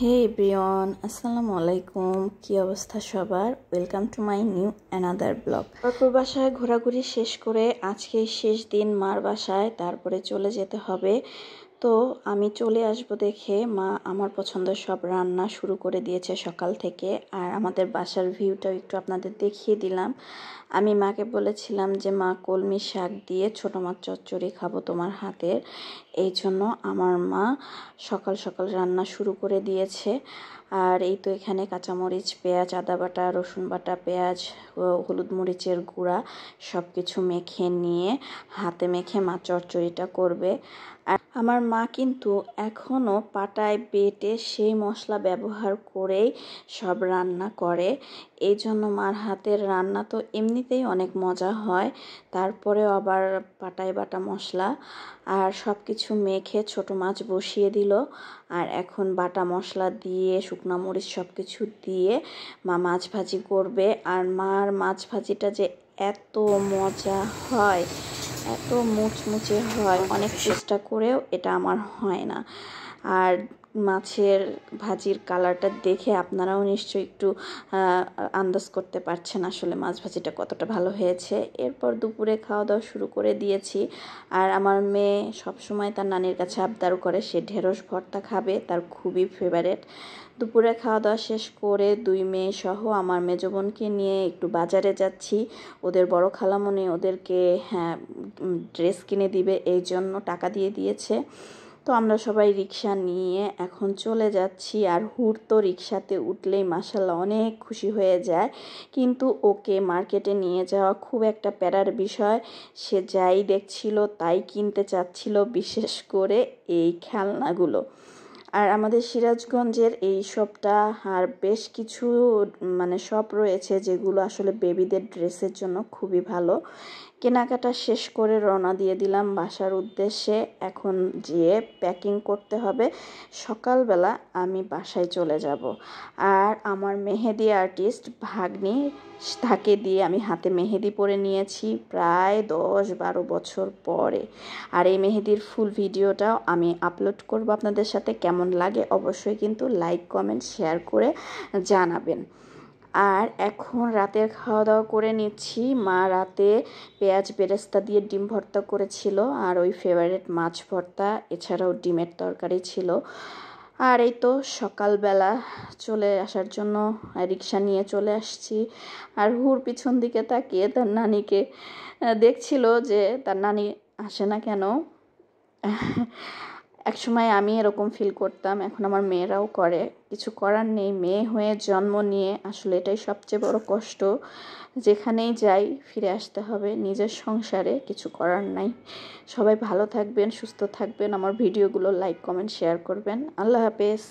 হে everyone, আসসালামু আলাইকুম। কি অবস্থা সবার? Welcome to my new another blog. বাপুর বাসায় ঘোরাঘুরি শেষ করে আজকে শেষ দিন মার বাসায়, তারপরে চলে যেতে হবে। তো আমি চলে আসবো দেখে মা আমার পছন্দের সব রান্না শুরু করে দিয়েছে সকাল থেকে। আর আমাদের বাসার ভিউটাও একটু আপনাদের দেখিয়ে দিলাম। আমি মাকে বলেছিলাম যে মা, কলমি শাক দিয়ে ছোটো মাছ চচ্চড়ি খাবো তোমার হাতের। এই জন্য আমার মা সকাল সকাল রান্না শুরু করে দিয়েছে। আর এই তো এখানে কাঁচামরিচ, পেঁয়াজ, আদা বাটা, রসুন বাটা, পেঁয়াজ, হলুদ মরিচের গুঁড়া সব কিছু মেখে নিয়ে হাতে মেখে মা চচ্চড়িটা করবে। আর আমার মা কিন্তু এখনও পাটায় বেটে সেই মশলা ব্যবহার করেই সব রান্না করে। এই জন্য মার হাতের রান্না তো এমনিতেই অনেক মজা হয়, তারপরেও আবার পাটায় বাটা মশলা। আর সব কিছু মেখে ছোটো মাছ বসিয়ে দিল। আর এখন বাটা মশলা দিয়ে শুকনো মরিচ সব কিছু দিয়ে মা মাছ ভাজি করবে। আর মার মাছ ভাজিটা যে এত মজা হয়, এত মুচমুচে হয়, অনেক চেষ্টা করেও এটা আমার হয় না। আর মাছের ভাজির কালারটা দেখে আপনারাও নিশ্চয়ই একটু আন্দাজ করতে পারছেন আসলে মাছ ভাজিটা কতটা ভালো হয়েছে। এরপর দুপুরে খাওয়া দাওয়া শুরু করে দিয়েছি। আর আমার মেয়ে সবসময় তার নানির কাছে আবদার করে সে ঢেঁড়স ভর্তা খাবে, তার খুবই ফেভারেট। দুপুরে খাওয়া দাওয়া শেষ করে দুই মেয়ে সহ আমার মেজো বোনকে নিয়ে একটু বাজারে যাচ্ছি। ওদের বড় খালামণি ওদেরকে ড্রেস কিনে দিবে, এই জন্য টাকা দিয়ে দিয়েছে। তো আমরা সবাই রিক্সা নিয়ে এখন চলে যাচ্ছি। আর হুর তো রিক্সাতে উঠলেই মাশাআল্লাহ অনেক খুশি হয়ে যায়, কিন্তু ওকে মার্কেটে নিয়ে যাওয়া খুব একটা প্যারার বিষয়। সে যাই দেখছিল তাই কিনতে চাচ্ছিল, বিশেষ করে এই খেলনাগুলো। আর আমাদের সিরাজগঞ্জের এই শপটা আর বেশ কিছু শপ রয়েছে যেগুলো আসলে বেবিদের ড্রেসের জন্য খুবই ভালো। কেনাকাটা শেষ করে রওনা দিয়ে দিলাম বাসার উদ্দেশ্যে। এখন যেয়ে প্যাকিং করতে হবে, সকালবেলা আমি বাসায় চলে যাব। আর আমার মেহেদি আর্টিস্ট ভাগ্নি, তাকে দিয়ে আমি হাতে মেহেদি পরে নিয়েছি প্রায় 10-12 বছর পরে। আর এই মেহেদির ফুল ভিডিওটাও আমি আপলোড করব আপনাদের সাথে। কেমন লাগে অবশ্যই কিন্তু লাইক, কমেন্ট, শেয়ার করে জানাবেন। আর এখন রাতের খাওয়া দাওয়া করে নিচ্ছি। মা রাতে পেঁয়াজ বেরেস্তা দিয়ে ডিম ভর্তা করেছিল, আর ওই ফেভারিট মাছ ভর্তা, এছাড়াও ডিমের তরকারি ছিল। আর এই তো সকালবেলা চলে আসার জন্য রিক্সা নিয়ে চলে আসছি। আর হুর পিছন দিকে তাকিয়ে তার নানিকে দেখছিল যে তার নানি আসে না কেন। একসময় আমি এরকম ফিল করতাম, এখন আমার মেয়েরাও করে। কিছু করার নেই, মেয়ে হয়ে জন্ম নিয়ে আসলে এটাই সবচেয়ে বড় কষ্ট। যেখানেই যাই ফিরে আসতে হবে নিজের সংসারে, কিছু করার নাই। সবাই ভালো থাকবেন, সুস্থ থাকবেন, আমার ভিডিওগুলো লাইক, কমেন্ট, শেয়ার করবেন। আল্লাহ হাফেজ।